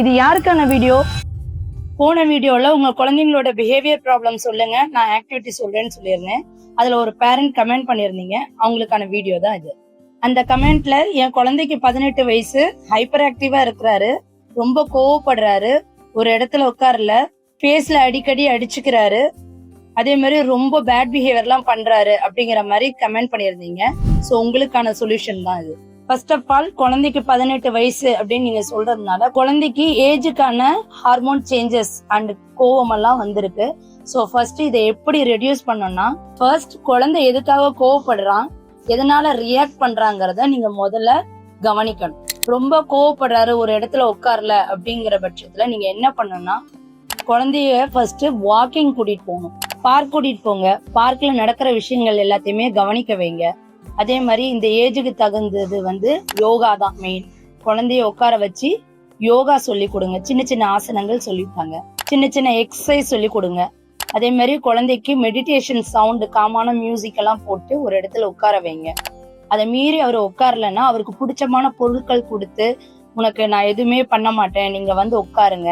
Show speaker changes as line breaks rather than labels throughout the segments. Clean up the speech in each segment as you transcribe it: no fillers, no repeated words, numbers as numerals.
இது யாருக்கான வீடியோ? போன வீடியோல உங்க குழந்தைங்களோட பிஹேவியர் ப்ராப்ளம் சொல்லுங்க, நான் ஆக்டிவிட்டி சொல்றேன்னு சொல்லியிருந்தேன். அதுல ஒரு பேரண்ட் கமெண்ட் பண்ணியிருந்தீங்க, அவங்களுக்கான வீடியோ தான் இது. அந்த கமெண்ட்ல என் குழந்தைக்கு 18 வயசு, ஹைப்பர் ஆக்டிவா இருக்கிறாரு, ரொம்ப கோவப்படுறாரு, ஒரு இடத்துல உட்காரல, ஃபேஸ்ல அடிக்கடி அடிச்சுக்கிறாரு, அதே மாதிரி ரொம்ப பேட் பிஹேவியர்லாம் பண்றாரு அப்படிங்கிற மாதிரி கமெண்ட் பண்ணியிருந்தீங்க. ஸோ உங்களுக்கான சொல்யூஷன் தான் இது. ஃபர்ஸ்ட் ஆஃப் ஆல், குழந்தைக்கு 18 வயசு அப்படின்னு நீங்க சொல்றதுனால குழந்தைக்கு ஏஜுக்கான ஹார்மோன் சேஞ்சஸ் அண்ட் கோவம் எல்லாம் வந்திருக்கு. ஸோ ஃபர்ஸ்ட் இதை எப்படி ரெடியூஸ் பண்ணோம்னா, ஃபர்ஸ்ட் குழந்தை எதுக்காக கோவப்படுறான், எதனால ரியாக்ட் பண்றாங்கிறத நீங்க முதல்ல கவனிக்கணும். ரொம்ப கோவப்படுறாரு, ஒரு இடத்துல உட்காரல அப்படிங்கிற பட்சத்துல நீங்க என்ன பண்ணணும்னா, குழந்தைய ஃபர்ஸ்ட் வாக்கிங் கூட்டிட்டு போகணும். பார்க் கூட்டிட்டு போங்க. பார்க்ல நடக்கிற விஷயங்கள் எல்லாத்தையுமே கவனிக்க வைங்க. அதே மாதிரி இந்த ஏஜுக்கு தகுந்தது யோகா தான் மெயின். குழந்தைய உட்கார வச்சு யோகா சொல்லி கொடுங்க. சின்ன சின்ன ஆசனங்கள் சொல்லிட்டாங்க, சின்ன சின்ன எக்ஸசைஸ் சொல்லி கொடுங்க. அதே மாதிரி குழந்தைக்கு மெடிடேஷன் சவுண்ட், காமான மியூசிக் எல்லாம் போட்டு ஒரு இடத்துல உட்கார வைங்க. அதை மீறி அவர் உட்காரலன்னா அவருக்கு பிடிச்சமான பொருட்கள் கொடுத்து, உனக்கு நான் எதுவுமே பண்ண மாட்டேன், நீங்க உட்காருங்க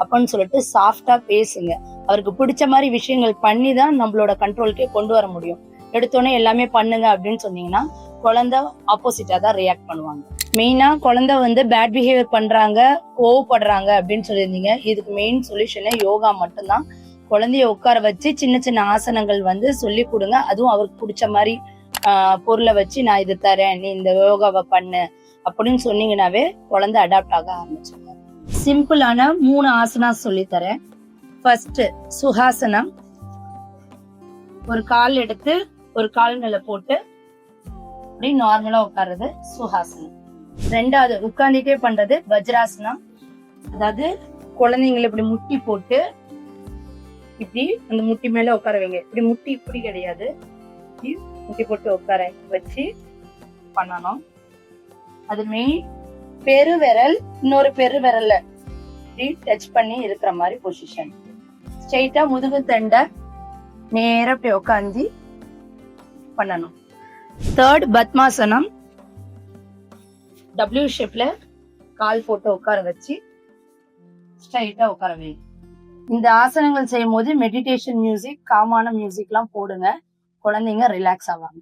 அப்படின்னு சொல்லிட்டு சாஃப்டா பேசுங்க. அவருக்கு பிடிச்ச மாதிரி விஷயங்கள் பண்ணி தான் நம்மளோட கண்ட்ரோலுக்கே கொண்டு வர முடியும். எடுத்தோடனே எல்லாமே பண்ணுங்க அப்படின்னு சொன்னீங்கன்னா குழந்தை ஆப்போசிட்டா தான் ரியாக்ட் பண்ணுவாங்க. மெயினா குழந்தை பேட் பிஹேவியர் பண்றாங்க, கோவப்படுறாங்க அப்படின்னு சொல்லியிருந்தீங்க. இதுக்கு மெயின் சொல்யூஷனே யோகா மட்டும்தான். குழந்தைய உட்கார வச்சு சின்ன சின்ன ஆசனங்கள் சொல்லி கொடுங்க. அதுவும் அவருக்கு பிடிச்ச மாதிரி பொருளை வச்சு, நான் இது தரேன், நீ இந்த யோகாவை பண்ணு அப்படின்னு சொன்னீங்கன்னாவே குழந்தை அடாப்ட் ஆக ஆரம்பிச்சிருங்க. சிம்பிளான 3 ஆசனா சொல்லி தரேன். ஃபர்ஸ்ட் சுகாசனம். ஒரு கால் எடுத்து ஒரு கால் மேல போட்டு அப்படி நார்மலா உட்கார்றது சுகாசனம். ரெண்டாவது உட்கார்ந்துட்டே பண்றது வஜ்ராசனம். அதாவது குழந்தைங்களை இப்படி முட்டி போட்டு இப்படி அந்த முட்டி மேல உட்கார வைங்க. இப்படி முட்டி இப்படி கிடையாது, முட்டி போட்டு உட்கார வச்சு பண்ணணும். அது மெயின் பெருவிரல் இன்னொரு பெருவிரல்ல இப்படி டச் பண்ணி இருக்கிற மாதிரி பொசிஷன். ஸ்ட்ரெயிட்டா முதுகு தண்டை நேரா இப்படி உட்காந்து பண்ணணும். தேர்ட் பத்மாசனம். W ஷேப்ல கால் போட்டு உட்கார வச்சு ஸ்ட்ரைட்டா உட்கார வை. இந்த ஆசனங்கள் செய்யும் போது மெடிடேஷன் மியூசிக், காமான மியூசிக் எல்லாம் போடுங்க. குழந்தைங்க ரிலாக்ஸ் ஆவாங்க.